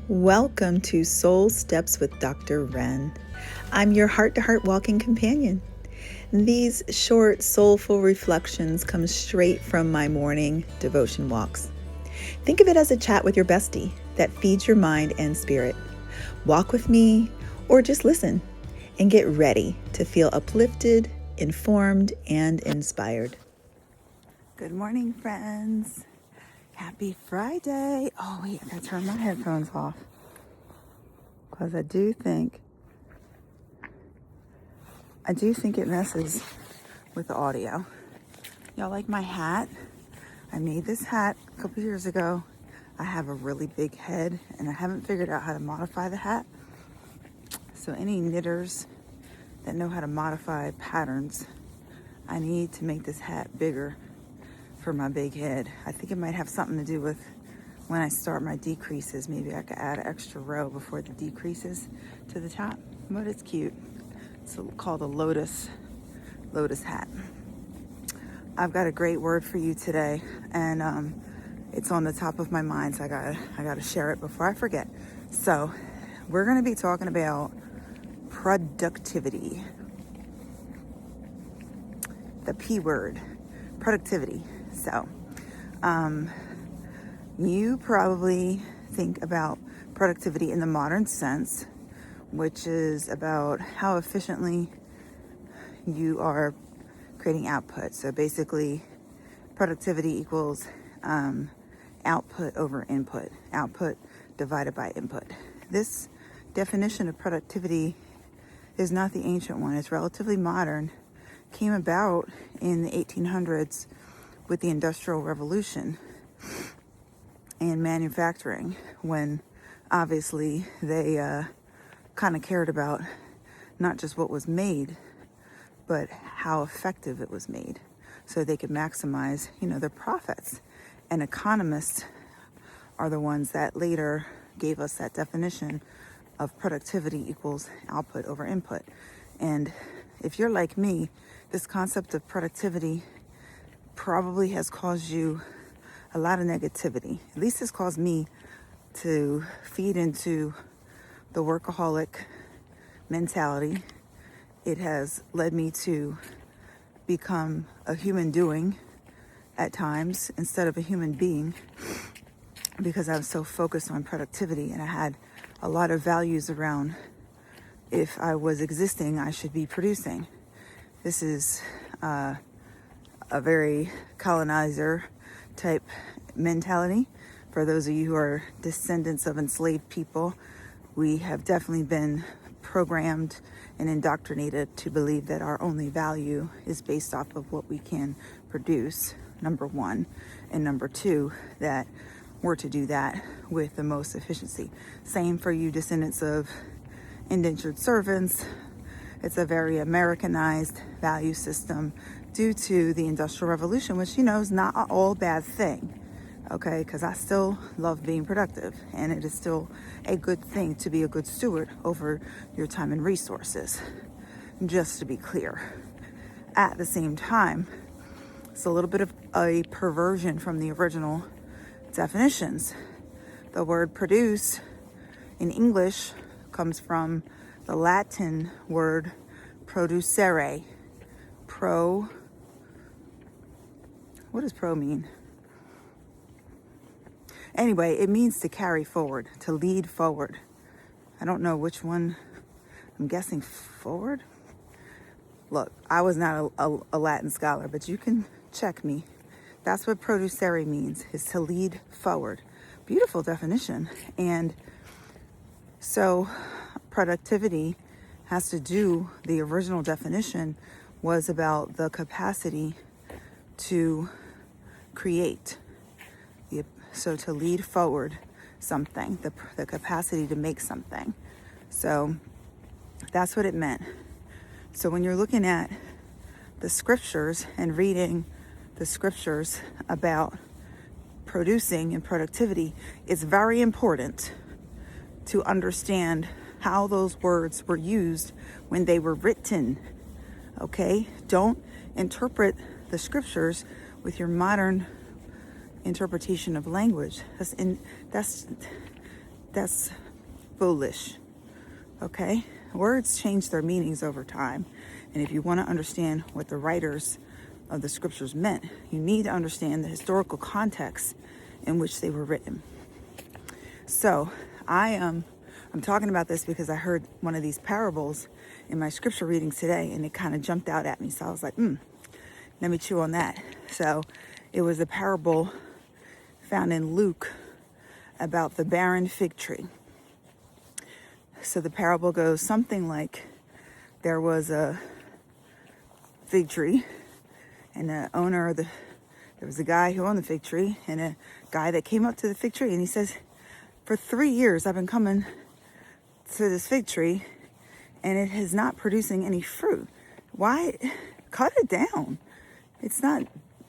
Welcome to Soul Steps with Dr.Wrenn. I'm your heart-to-heart walking companion. These short, soulful reflections come straight from my morning devotion walks. Think of it as a chat with your bestie that feeds your mind and spirit. Walk with me or just listen and get ready to feel uplifted, informed, and inspired. Good morning, friends. Happy Friday. Oh, wait, I gotta turn my headphones off. Because I do think it messes with the audio. Y'all like my hat? I made this hat a couple years ago. I have a really big head and I haven't figured out how to modify the hat. So any knitters that know how to modify patterns, I need to make this hat bigger for my big head. I think it might have something to do with when I start my decreases. Maybe I could add an extra row before the decreases to the top, but it's cute. It's called a lotus hat. I've got a great word for you today, and it's on the top of my mind, so I gotta share it before I forget. So we're gonna be talking about productivity. The P word, productivity. So, you probably think about productivity in the modern sense, which is about how efficiently you are creating output. So basically, productivity equals output over input, output divided by input. This definition of productivity is not the ancient one. It's relatively modern. Came about in the 1800s with the Industrial Revolution and manufacturing, when obviously they kind of cared about not just what was made, but how effective it was made, so they could maximize, their profits. And economists are the ones that later gave us that definition of productivity equals output over input. And if you're like me, this concept of productivity probably has caused you a lot of negativity. At least it's caused me to feed into the workaholic mentality. It has led me to become a human doing at times instead of a human being, because I was so focused on productivity, and I had a lot of values around if I was existing, I should be producing. This is a very colonizer type mentality. For those of you who are descendants of enslaved people, we have definitely been programmed and indoctrinated to believe that our only value is based off of what we can produce, number one. And number two, that we're to do that with the most efficiency. Same for you descendants of indentured servants. It's a very Americanized value system due to the Industrial Revolution, which, is not an all bad thing. Okay, because I still love being productive, and it is still a good thing to be a good steward over your time and resources, just to be clear. At the same time, it's a little bit of a perversion from the original definitions. The word produce in English comes from the Latin word producere. What does pro mean? Anyway, it means to carry forward, to lead forward. I don't know which one. I'm guessing forward. Look, I was not a Latin scholar, but you can check me. That's what producere means, is to lead forward. Beautiful definition. And so productivity has to do, the original definition was about the capacity to create. So to lead forward something, the capacity to make something. So that's what it meant. So when you're looking at the scriptures and reading the scriptures about producing and productivity, it's very important to understand how those words were used when they were written. Okay? Don't interpret the scriptures with your modern interpretation of language. that's foolish. Okay? Words change their meanings over time. And if you want to understand what the writers of the scriptures meant, you need to understand the historical context in which they were written. So I'm talking about this because I heard one of these parables in my scripture reading today, and it kind of jumped out at me. So I was like, let me chew on that. So it was a parable found in Luke about the barren fig tree. So the parable goes something like, there was a fig tree, and there was a guy who owned the fig tree, and a guy that came up to the fig tree, and he says, for 3 years I've been coming to this fig tree and it is not producing any fruit. Why? Cut it down. It's not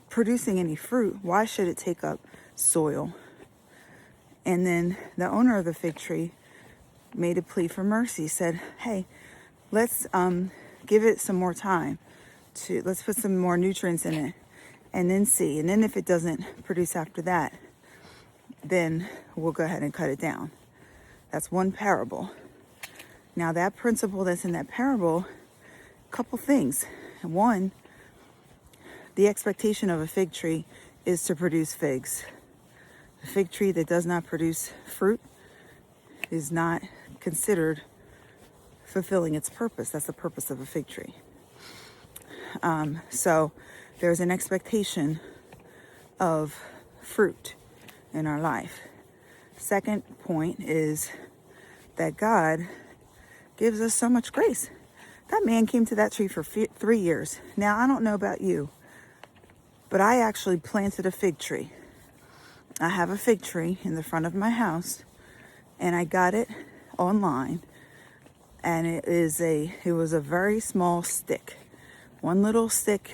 producing any fruit. Why should it take up soil? And then the owner of the fig tree made a plea for mercy, said, hey, let's give it some more time. Let's put some more nutrients in it and then see. And then if it doesn't produce after that, then we'll go ahead and cut it down. That's one parable. Now that principle that's in that parable, a couple things. One, the expectation of a fig tree is to produce figs. A fig tree that does not produce fruit is not considered fulfilling its purpose. That's the purpose of a fig tree. So there's an expectation of fruit in our life. Second point is that God gives us so much grace. That man came to that tree for 3 years. Now, I don't know about you, but I actually planted a fig tree. I have a fig tree in the front of my house, and I got it online, and it was a very small stick. One little stick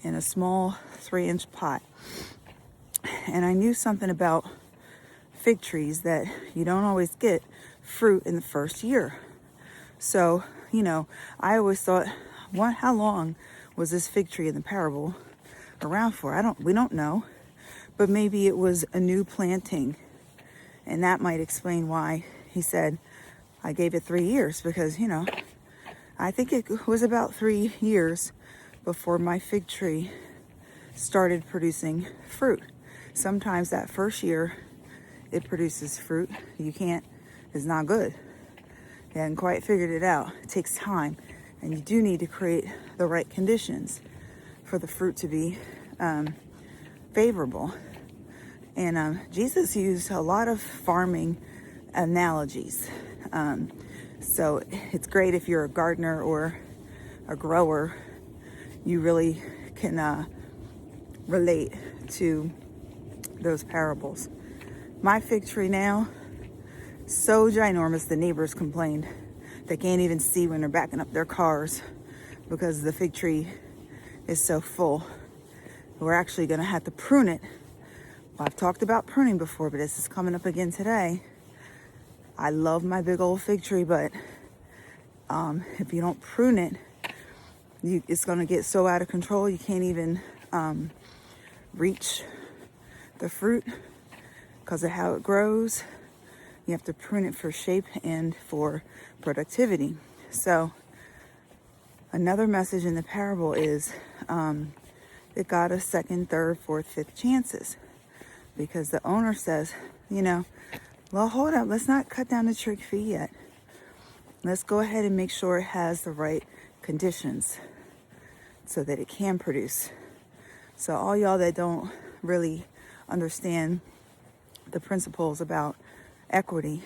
in a small 3-inch pot. And I knew something about fig trees, that you don't always get fruit in the first year. So, I always thought, how long was this fig tree in the parable around for? We don't know, but maybe it was a new planting, and that might explain why he said, I gave it 3 years, because, I think it was about 3 years before my fig tree started producing fruit. Sometimes that first year it produces fruit. It's not good. You haven't quite figured it out. It takes time, and you do need to create the right conditions for the fruit to be favorable. And Jesus used a lot of farming analogies. So it's great if you're a gardener or a grower. You really can relate to those parables. My fig tree now, so ginormous, the neighbors complained. They can't even see when they're backing up their cars because the fig tree is so full. We're actually going to have to prune it. Well, I've talked about pruning before, but this is coming up again today. I love my big old fig tree, but if you don't prune it, it's going to get so out of control you can't even reach the fruit because of how it grows. You have to prune it for shape and for productivity. So another message in the parable is that God has second, third, fourth, fifth chances, because the owner says, well, hold up, let's not cut down the tree yet. Let's go ahead and make sure it has the right conditions so that it can produce. So all y'all that don't really understand the principles about equity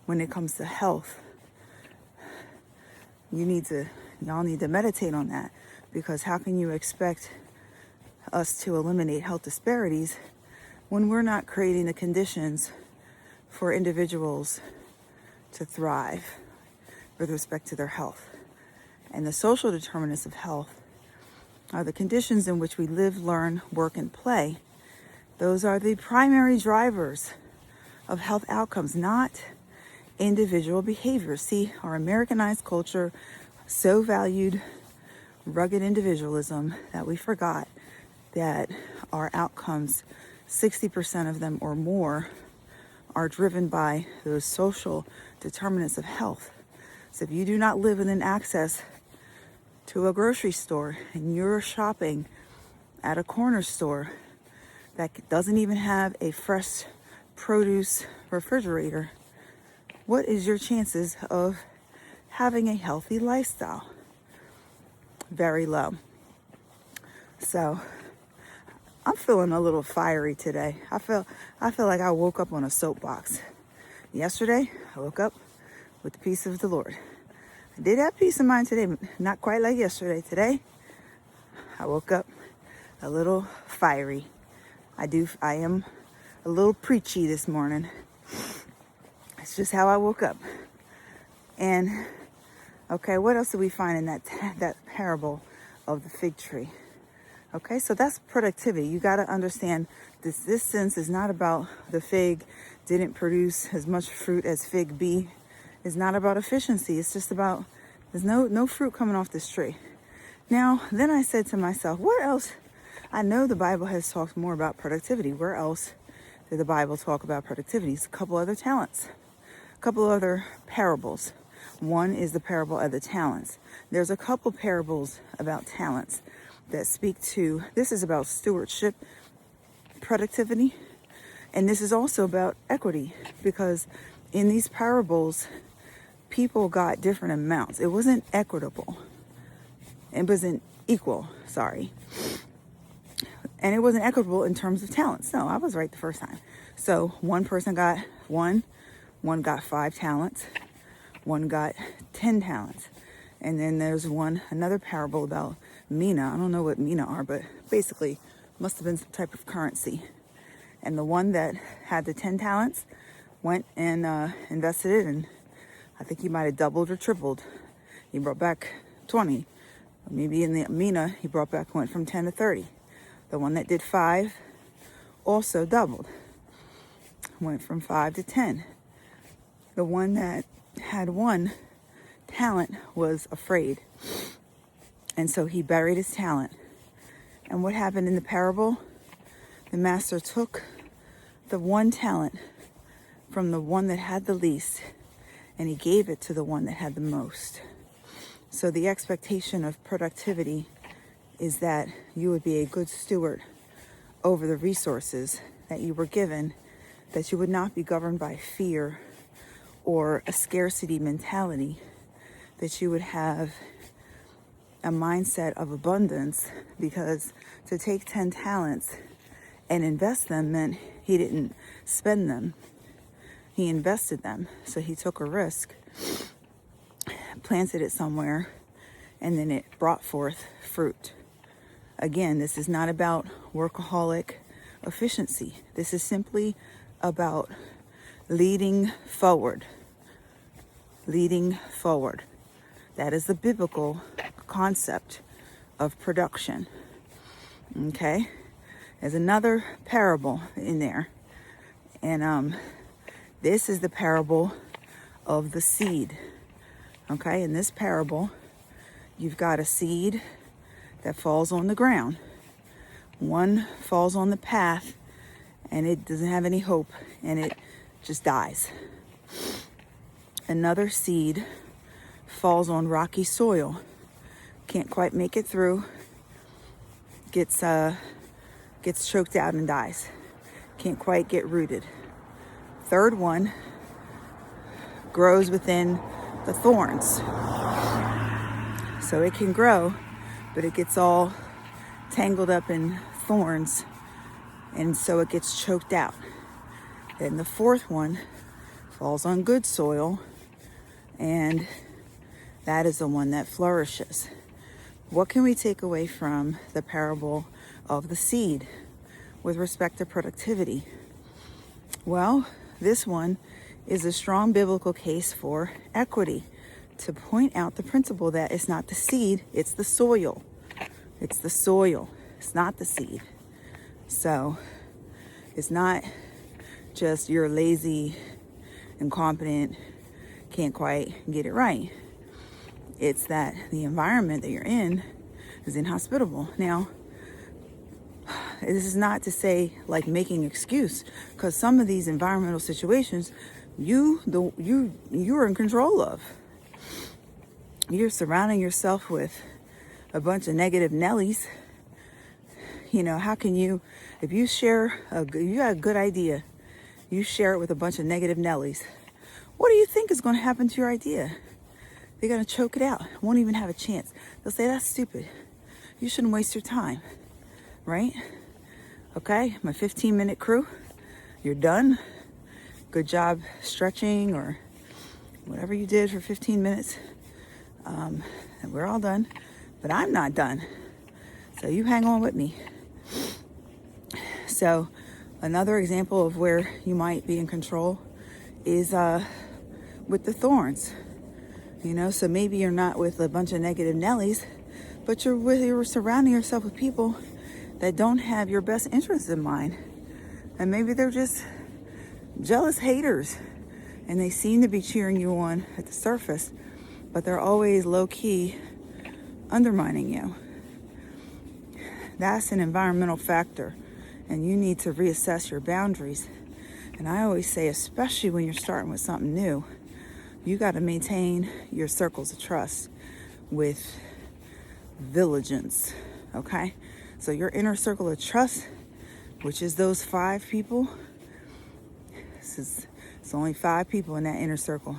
when it comes to health, y'all need to meditate on that, because how can you expect us to eliminate health disparities when we're not creating the conditions for individuals to thrive with respect to their health? And the social determinants of health are the conditions in which we live, learn, work, and play. Those are the primary drivers of health outcomes, not individual behaviors. See, our Americanized culture so valued rugged individualism that we forgot that our outcomes, 60% of them or more, are driven by those social determinants of health. So if you do not live within access to a grocery store and you're shopping at a corner store that doesn't even have a fresh produce refrigerator, what is your chances of having a healthy lifestyle? Very low. So I'm feeling a little fiery today. I feel like I woke up on a soapbox. Yesterday, I woke up with the peace of the Lord. I did have peace of mind today, but not quite like yesterday. Today, I woke up a little fiery. I am a little preachy this morning. It's just how I woke up. And okay, what else do we find in that parable of the fig tree? Okay, so that's productivity. You got to understand this sense is not about the fig didn't produce as much fruit as fig B. It's not about efficiency. It's just about there's no fruit coming off this tree. Now, then I said to myself, what else? I know the Bible has talked more about productivity. Where else did the Bible talk about productivity? It's a couple other talents, a couple other parables. One is the parable of the talents. There's a couple parables about talents that speak to, this is about stewardship, productivity, and this is also about equity, because in these parables, people got different amounts. It wasn't equitable. It wasn't equal, sorry. And it wasn't equitable in terms of talents. No, I was right the first time. So one person got one got 5 talents, one got 10 talents. And then there's another parable about mina. I don't know what mina are, but basically must have been some type of currency. And the one that had the 10 talents went and invested it, and I think he might have doubled or tripled. He brought back 20. Maybe in the mina, he went from 10 to 30. The one that did 5 also doubled. Went from 5 to 10. The one that had 1 talent was afraid. And so he buried his talent. And what happened in the parable? The master took the 1 talent from the one that had the least, and he gave it to the one that had the most. So the expectation of productivity is that you would be a good steward over the resources that you were given, that you would not be governed by fear or a scarcity mentality, that you would have a mindset of abundance, because to take 10 talents and invest them meant he didn't spend them. He invested them. So he took a risk, planted it somewhere, and then it brought forth fruit. Again, this is not about workaholic efficiency. This is simply about leading forward. Leading forward. That is the biblical concept of production. Okay? There's another parable in there. And this is the parable of the seed. Okay? In this parable, you've got a seed that falls on the ground. One falls on the path, and it doesn't have any hope, and it just dies. Another seed falls on rocky soil, can't quite make it through, gets choked out and dies, can't quite get rooted. Third one grows within the thorns, so it can grow, but it gets all tangled up in thorns, and so it gets choked out. Then the fourth one falls on good soil, and that is the one that flourishes. What can we take away from the parable of the seed with respect to productivity? Well, this one is a strong biblical case for equity, to point out the principle that it's not the seed, it's the soil. It's the soil, it's not the seed. So it's not just you're lazy, incompetent, can't quite get it right. It's that the environment that you're in is inhospitable. Now, this is not to say like making excuse, because some of these environmental situations you're in control of. You're surrounding yourself with a bunch of negative Nellies. How can you, if you you got a good idea, you share it with a bunch of negative Nellies, what do you think is going to happen to your idea? They're going to choke it out. Won't even have a chance. They'll say, that's stupid. You shouldn't waste your time. Right? Okay, my 15-minute crew, you're done. Good job stretching or whatever you did for 15 minutes. And we're all done. But I'm not done. So you hang on with me. So another example of where you might be in control is with the thorns. So maybe you're not with a bunch of negative Nellies, but you're surrounding yourself with people that don't have your best interests in mind. And maybe they're just jealous haters and they seem to be cheering you on at the surface, but they're always low-key undermining you. That's an environmental factor, and you need to reassess your boundaries. And I always say, especially when you're starting with something new, you got to maintain your circles of trust with diligence, okay? So your inner circle of trust, which is those 5 people, it's only 5 people in that inner circle.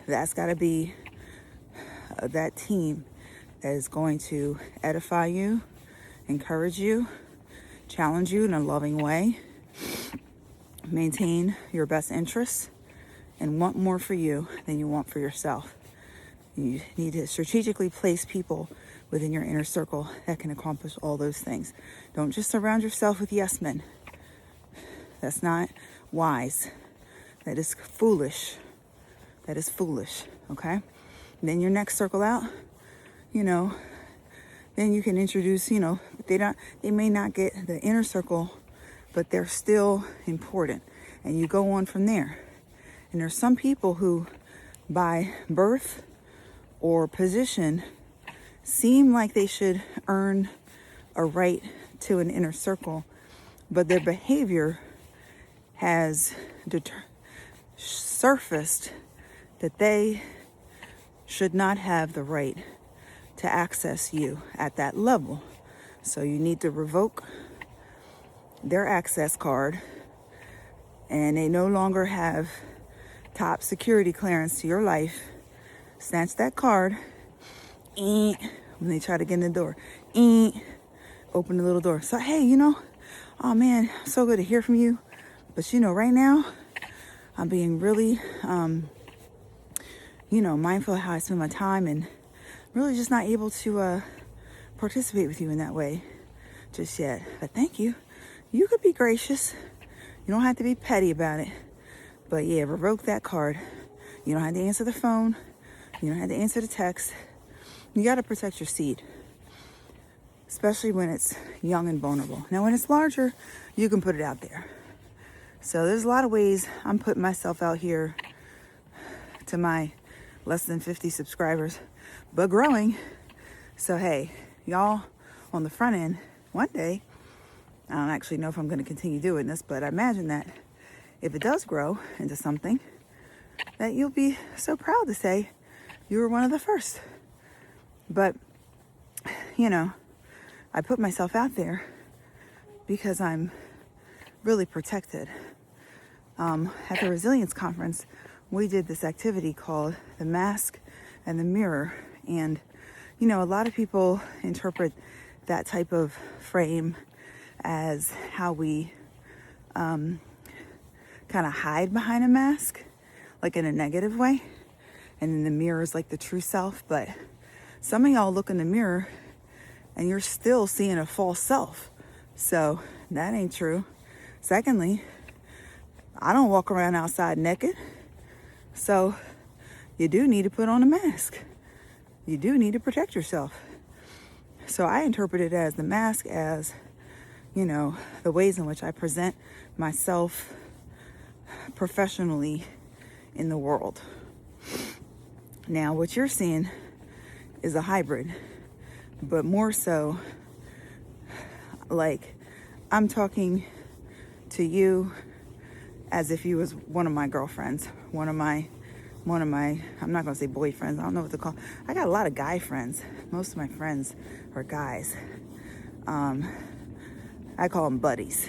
That's got to be that team that is going to edify you, encourage you, challenge you in a loving way, maintain your best interests, and want more for you than you want for yourself. You need to strategically place people within your inner circle that can accomplish all those things. Don't just surround yourself with yes men. That's not wise. That is foolish. That is foolish, okay? And then your next circle out, then you can introduce, they may not get the inner circle, but they're still important. And you go on from there. And there's some people who, by birth or position, seem like they should earn a right to an inner circle, but their behavior has surfaced that they should not have the right to access you at that level. So you need to revoke their access card, and they no longer have top security clearance to your life. Snatch that card. When they try to get in the door, open the little door. So, hey, oh man, so good to hear from you. But right now, I'm being really, mindful of how I spend my time, and really just not able to participate with you in that way just yet. But thank you. You could be gracious. You don't have to be petty about it. But yeah, revoke that card. You don't have to answer the phone. You don't have to answer the text. You got to protect your seed, especially when it's young and vulnerable. Now, when it's larger, you can put it out there. So there's a lot of ways I'm putting myself out here to my less than 50 subscribers, but growing. So, hey, y'all on the front end, one day, I don't actually know if I'm going to continue doing this, but I imagine that if it does grow into something, that you'll be so proud to say you were one of the first. But, I put myself out there because I'm really protected. At the Resilience Conference, we did this activity called the mask and the mirror. And, a lot of people interpret that type of frame as how we kind of hide behind a mask, like in a negative way. And then the mirror is like the true self. But some of y'all look in the mirror and you're still seeing a false self. So that ain't true. Secondly, I don't walk around outside naked. So you do need to put on a mask. You do need to protect yourself. So I interpret it as the mask as, the ways in which I present myself professionally in the world. Now, what you're seeing is a hybrid, but more so, Like, I'm talking to you as if you was one of my girlfriends, one of my, I'm not going to say boyfriends. I don't know what to call. I got a lot of guy friends. Most of my friends are guys. I call them buddies.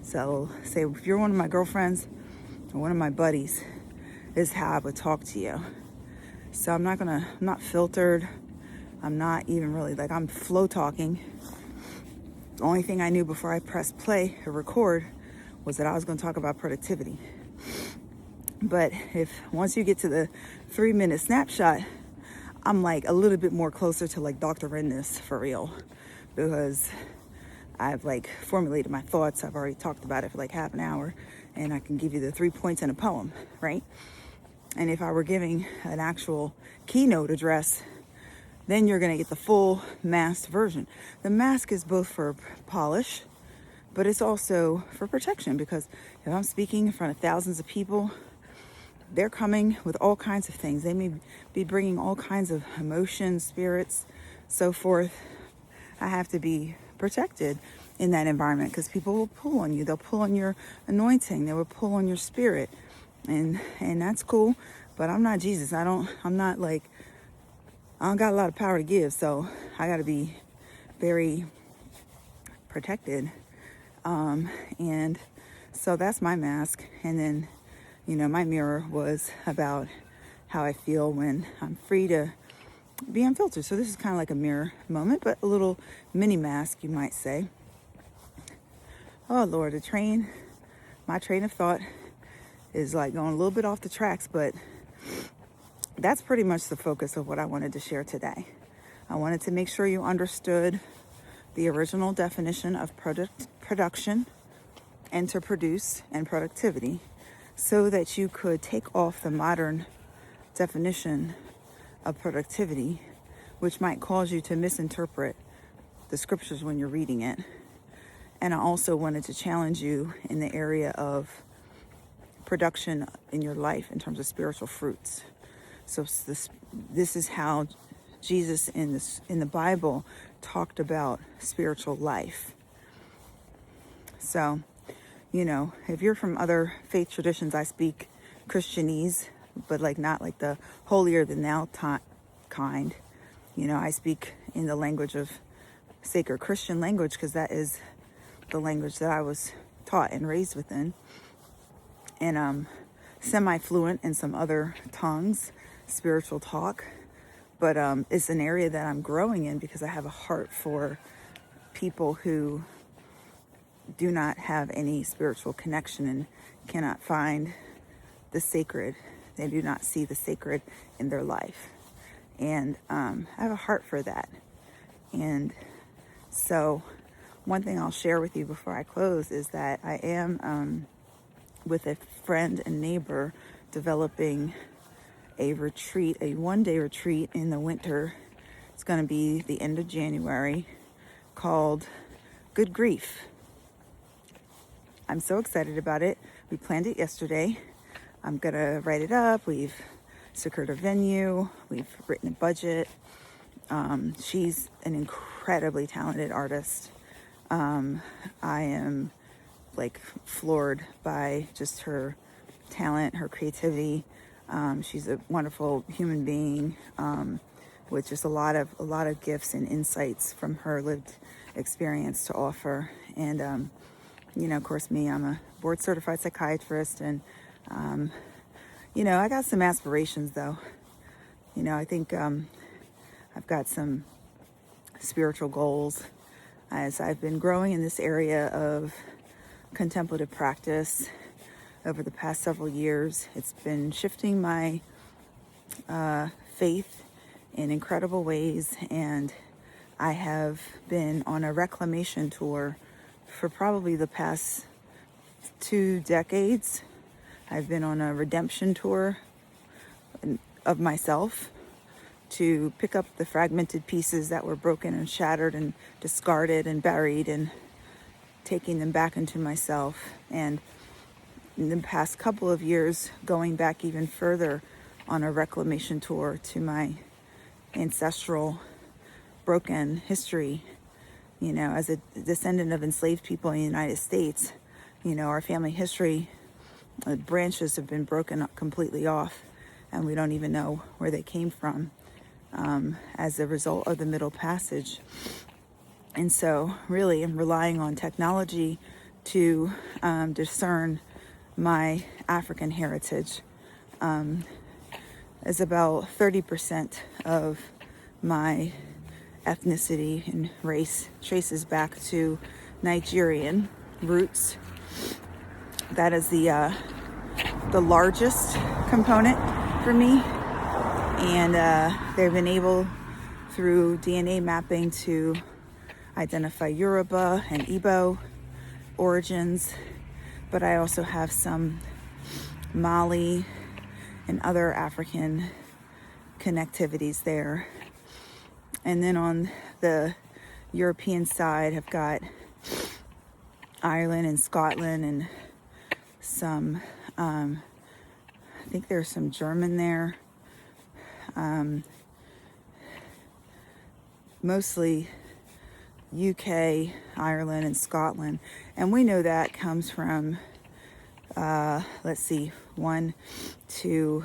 So say if you're one of my girlfriends or one of my buddies, is how I would talk to you. So I'm not filtered. I'm not even really like, I'm flow talking. The only thing I knew before I pressed play or record was that I was going to talk about productivity. But if once you get to the 3-minute snapshot, I'm like a little bit more closer to like Dr.Wrenn for real, because I've like formulated my thoughts. I've already talked about it for like half an hour, and I can give you the 3 points in a poem, right? And if I were giving an actual keynote address, then you're going to get the full masked version. The mask is both for polish, but it's also for protection, because if I'm speaking in front of thousands of people, they're coming with all kinds of things. They may be bringing all kinds of emotions, spirits, so forth. I have to be protected in that environment, because people will pull on you. They'll pull on your anointing. They will pull on your spirit. And that's cool, but I'm not Jesus. I don't got a lot of power to give, so I got to be very protected. And so that's my mask. And then, my mirror was about how I feel when I'm free to be unfiltered. So this is kind of like a mirror moment, but a little mini mask, you might say. Oh Lord, my train of thought is like going a little bit off the tracks, but that's pretty much the focus of what I wanted to share today. I wanted to make sure you understood the original definition of production, and to produce, and productivity, so that you could take off the modern definition of productivity, which might cause you to misinterpret the scriptures when you're reading it. And I also wanted to challenge you in the area of production in your life in terms of spiritual fruits. So this is how Jesus in the Bible talked about spiritual life. So, if you're from other faith traditions, I speak Christianese, but like not like the holier than thou kind. I speak in the language of sacred Christian language, because that is the language that I was taught and raised within. And I'm semi-fluent in some other tongues, spiritual talk. But it's an area that I'm growing in, because I have a heart for people who do not have any spiritual connection and cannot find the sacred. They do not see the sacred in their life. And I have a heart for that. And so one thing I'll share with you before I close is that I am with a friend and neighbor developing a retreat, a one-day retreat in the winter. It's going to be the end of January, called Good Grief. I'm so excited about it. We planned it yesterday. I'm going to write it up. We've secured a venue. We've written a budget. She's an incredibly talented artist. I am like floored by just her talent, her creativity. She's a wonderful human being with just a lot of gifts and insights from her lived experience to offer. And of course, me, I'm a board certified psychiatrist, and I got some aspirations though. I think I've got some spiritual goals as I've been growing in this area of contemplative practice over the past several years. It's been shifting my faith in incredible ways, and I have been on a reclamation tour for probably the past 2 decades. I've been on a redemption tour of myself to pick up the fragmented pieces that were broken and shattered and discarded and buried, and taking them back into myself. And in the past couple of years, going back even further on a reclamation tour to my ancestral broken history, as a descendant of enslaved people in the United States, our family history branches have been broken up completely off, and we don't even know where they came from as a result of the Middle Passage. And so really I'm relying on technology to discern my African heritage. Is about 30% of my ethnicity and race traces back to Nigerian roots. That is the largest component for me. And they've been able, through DNA mapping, to identify Yoruba and Igbo origins. But I also have some Mali and other African connectivities there. And then on the European side, I've got Ireland and Scotland and some, I think there's some German there. Mostly UK, Ireland, and Scotland. And we know that comes from, 1, 2,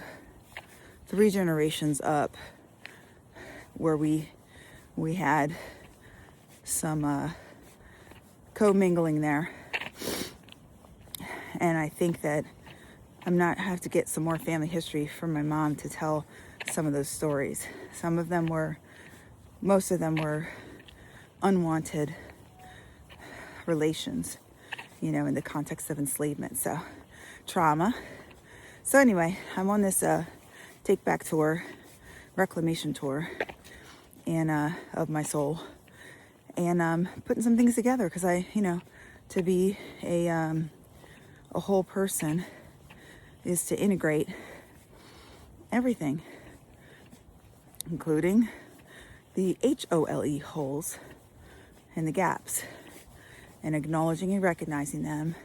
3 generations up, where we had some co-mingling there. And I think that I have to get some more family history from my mom to tell some of those stories. Most of them were unwanted relations, in the context of enslavement. So trauma. So anyway, I'm on this take back tour, reclamation tour, and of my soul, and putting some things together, because to be a whole person is to integrate everything, including the HOLE holes and the gaps, and acknowledging and recognizing them,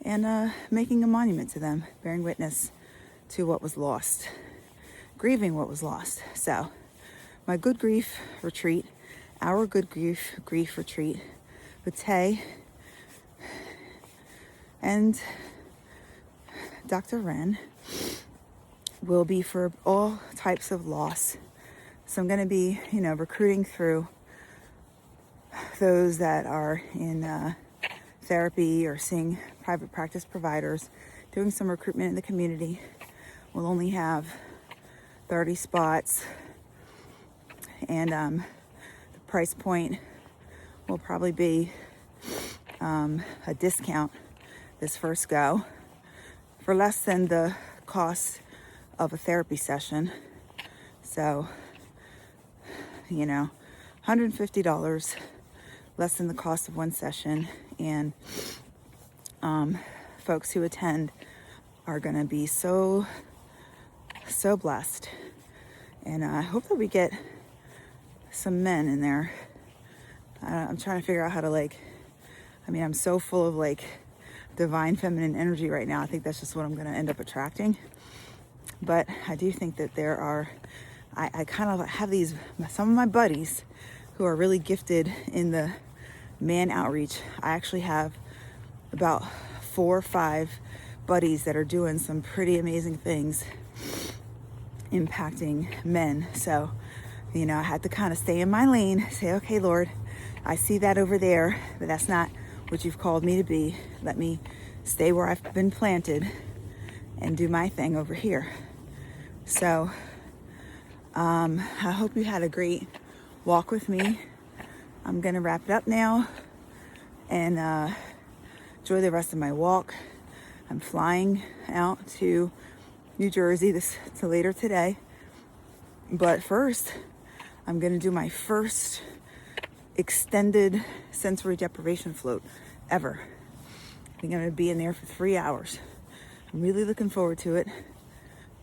and making a monument to them, bearing witness to what was lost, grieving what was lost. So my Good Grief retreat, our Good Grief retreat with Tay and Dr.Wrenn will be for all types of loss. So I'm going to be, recruiting through those that are in therapy or seeing private practice providers, doing some recruitment in the community. We'll only have 30 spots, and the price point will probably be a discount this first go, for less than the cost of a therapy session. So, $150 less than the cost of one session, and folks who attend are going to be so blessed. And I hope that we get some men in there. I'm trying to figure out how to I'm so full of divine feminine energy right now. I think that's just what I'm going to end up attracting. But I do think that there are, I kind of have some of my buddies who are really gifted in the man outreach. I actually have about 4 or 5 buddies that are doing some pretty amazing things impacting men. So, I had to kind of stay in my lane, say, okay, Lord, I see that over there, but that's not what you've called me to be. Let me stay where I've been planted and do my thing over here. So, I hope you had a great walk with me. I'm going to wrap it up now and enjoy the rest of my walk. I'm flying out to New Jersey to later today. But first, I'm going to do my first extended sensory deprivation float ever. I think I'm going to be in there for 3 hours. I'm really looking forward to it.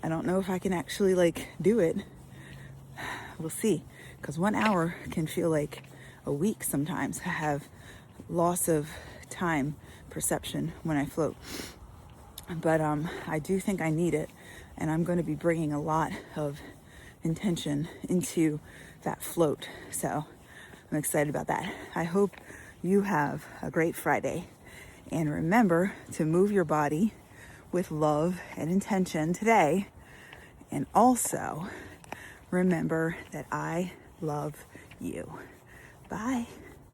I don't know if I can actually do it. We'll see. Because 1 hour can feel like a week sometimes. I have loss of time perception when I float. But I do think I need it. And I'm going to be bringing a lot of intention into that float. So I'm excited about that. I hope you have a great Friday. And remember to move your body with love and intention today. And also remember that I love you. Bye.